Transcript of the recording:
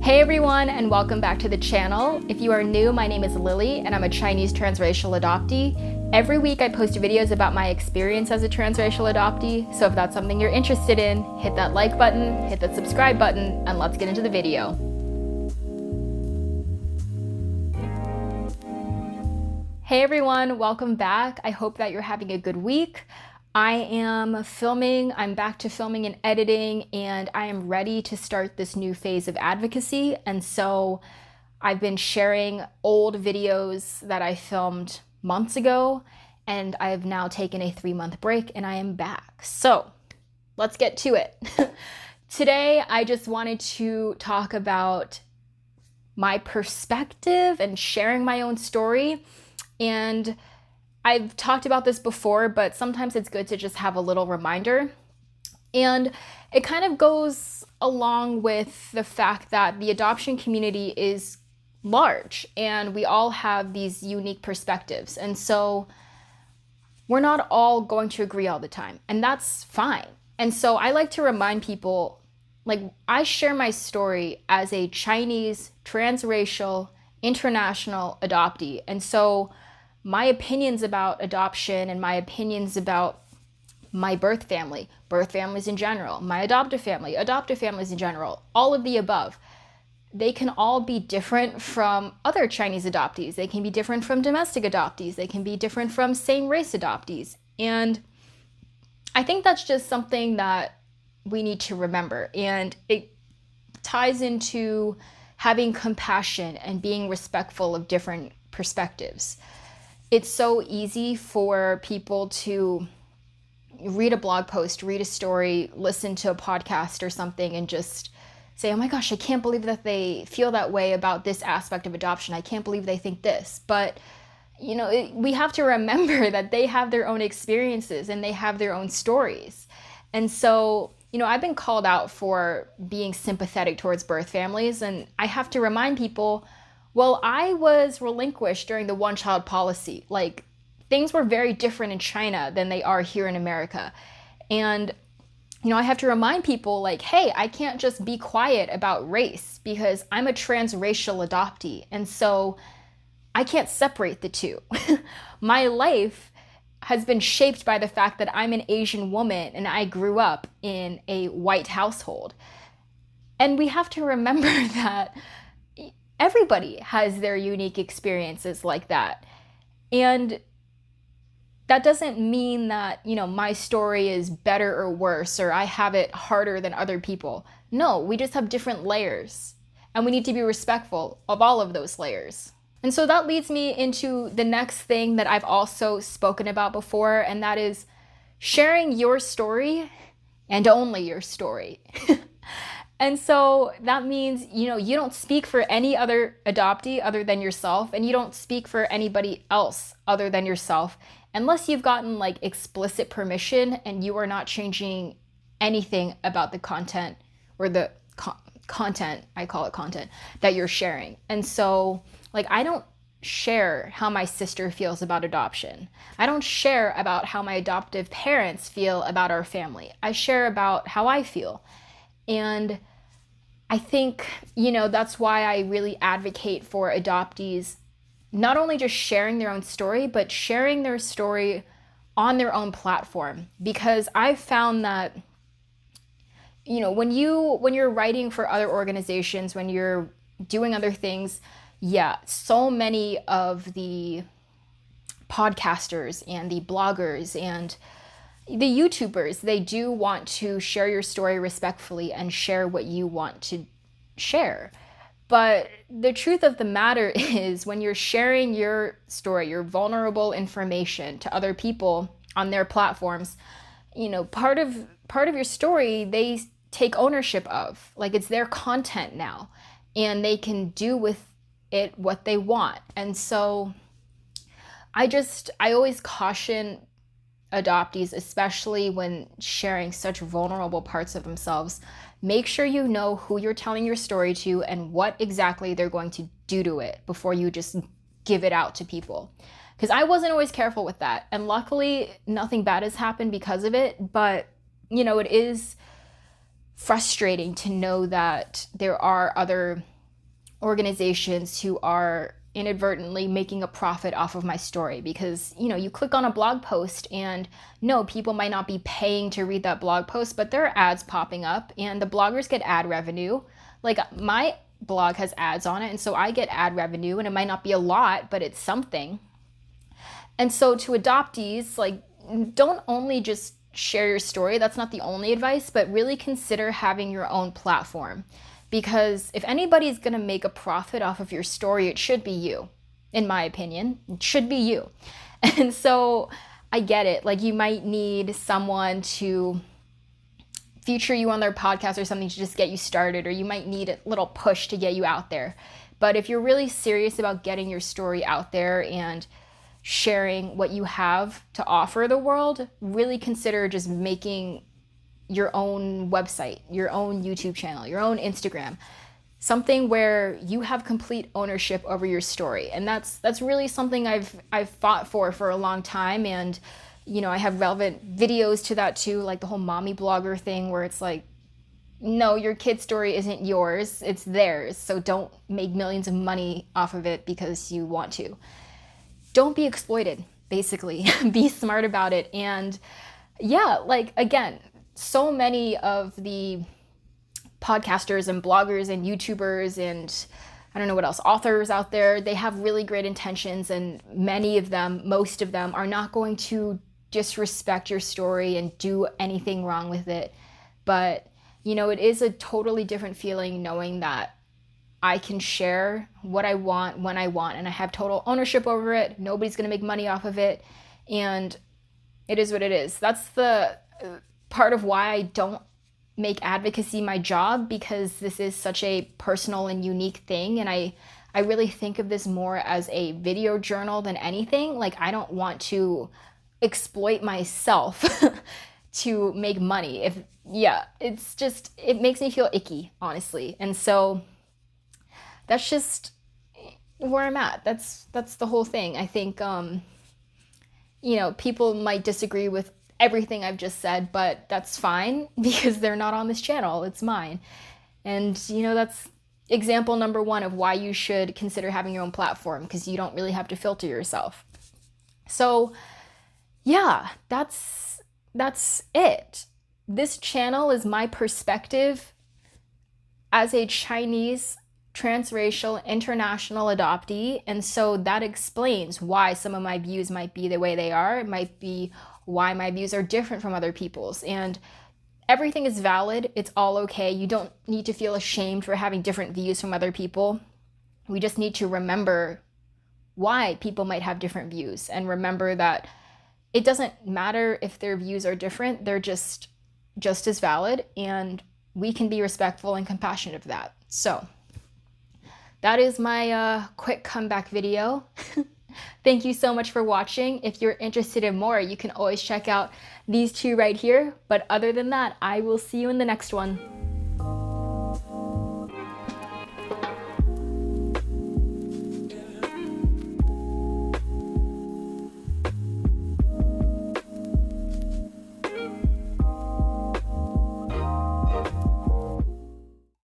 Hey everyone, and welcome back to the channel. If you are new, my name is Lily and I'm a Chinese transracial adoptee. Every week I post videos about my experience as a transracial adoptee, so if that's something you're interested in, hit that like button, hit that subscribe button, and let's get into the video. Hey everyone, welcome back. I hope that you're having a good week. I'm back to filming and editing, and I am ready to start this new phase of advocacy. And so I've been sharing old videos that I filmed months ago, and I have now taken a 3-month break and I am back. So let's get to it. Today, I just wanted to talk about my perspective and sharing my own story. And I've talked about this before, but sometimes it's good to just have a little reminder. And it kind of goes along with the fact that the adoption community is large and we all have these unique perspectives. And so we're not all going to agree all the time, and that's fine. And so I like to remind people, like, I share my story as a Chinese, transracial, international adoptee. And so my opinions about adoption and my opinions about my birth families in general, my adoptive families in general, all of the above, they can all be different from other Chinese adoptees. They can be different from domestic adoptees. They can be different from same race adoptees. And I think that's just something that we need to remember. And it ties into having compassion and being respectful of different perspectives. It's so easy for people to read a blog post, read a story, listen to a podcast or something, and just say, oh my gosh, I can't believe that they feel that way about this aspect of adoption. I can't believe they think this. But, we have to remember that they have their own experiences and they have their own stories. And so, I've been called out for being sympathetic towards birth families, and I have to remind people, well, I was relinquished during the one-child policy. Like, things were very different in China than they are here in America. And, I have to remind people, like, hey, I can't just be quiet about race because I'm a transracial adoptee. And so I can't separate the two. My life has been shaped by the fact that I'm an Asian woman and I grew up in a white household. And we have to remember that everybody has their unique experiences like that. And that doesn't mean that, my story is better or worse, or I have it harder than other people. No, we just have different layers, and we need to be respectful of all of those layers. And so that leads me into the next thing that I've also spoken about before, and that is sharing your story and only your story. And so that means, you don't speak for any other adoptee other than yourself, and you don't speak for anybody else other than yourself, unless you've gotten like explicit permission and you are not changing anything about the content or the content, I call it content, that you're sharing. And so, like, I don't share how my sister feels about adoption. I don't share about how my adoptive parents feel about our family. I share about how I feel. And I think, that's why I really advocate for adoptees not only just sharing their own story, but sharing their story on their own platform. Because I've found that, when you're writing for other organizations, when you're doing other things, so many of the podcasters and the bloggers and the YouTubers, they do want to share your story respectfully and share what you want to share. But the truth of the matter is, when you're sharing your story, your vulnerable information to other people on their platforms, part of your story, they take ownership of. Like, it's their content now, and they can do with it what they want. And so I always caution adoptees, especially when sharing such vulnerable parts of themselves, make sure you know who you're telling your story to and what exactly they're going to do to it before you just give it out to people. Because I wasn't always careful with that. And luckily, nothing bad has happened because of it. But, it is frustrating to know that there are other organizations who are inadvertently making a profit off of my story, because you click on a blog post and no, people might not be paying to read that blog post, but there are ads popping up and the bloggers get ad revenue. Like my blog has ads on it, and so I get ad revenue, and it might not be a lot, but it's something. And so to adoptees, like, don't only just share your story. That's not the only advice, but really consider having your own platform. Because if anybody's going to make a profit off of your story, it should be you. In my opinion, it should be you. And so I get it. Like, you might need someone to feature you on their podcast or something to just get you started, or you might need a little push to get you out there. But if you're really serious about getting your story out there and sharing what you have to offer the world, really consider just making your own website, your own YouTube channel, your own Instagram, something where you have complete ownership over your story. And that's really something I've fought for a long time. And I have relevant videos to that too, like the whole mommy blogger thing, where it's like, no, your kid's story isn't yours, it's theirs. So don't make millions of money off of it because you want to. Don't be exploited, basically. Be smart about it. And yeah, like, again, so many of the podcasters and bloggers and YouTubers and I don't know what else, authors out there, they have really great intentions, and many of them, most of them, are not going to disrespect your story and do anything wrong with it. But it is a totally different feeling knowing that I can share what I want when I want, and I have total ownership over it. Nobody's going to make money off of it, and it is what it is. That's the part of why I don't make advocacy my job, because this is such a personal and unique thing, and I really think of this more as a video journal than anything. Like, I don't want to exploit myself to make money. It's just, it makes me feel icky, honestly. And so that's just where I'm at. That's the whole thing. I think, people might disagree with everything I've just said, but that's fine because they're not on this channel. It's mine. And, that's example number one of why you should consider having your own platform, because you don't really have to filter yourself. So, yeah, that's it. This channel is my perspective as a Chinese transracial international adoptee, and so that explains why some of my views might be the way they are. It might be why my views are different from other people's, and everything is valid. It's all okay. You don't need to feel ashamed for having different views from other people. We just need to remember why people might have different views, and remember that it doesn't matter if their views are different. They're just as valid, and we can be respectful and compassionate of that. So that is my quick comeback video. Thank you so much for watching. If you're interested in more, you can always check out these two right here. But other than that, I will see you in the next one.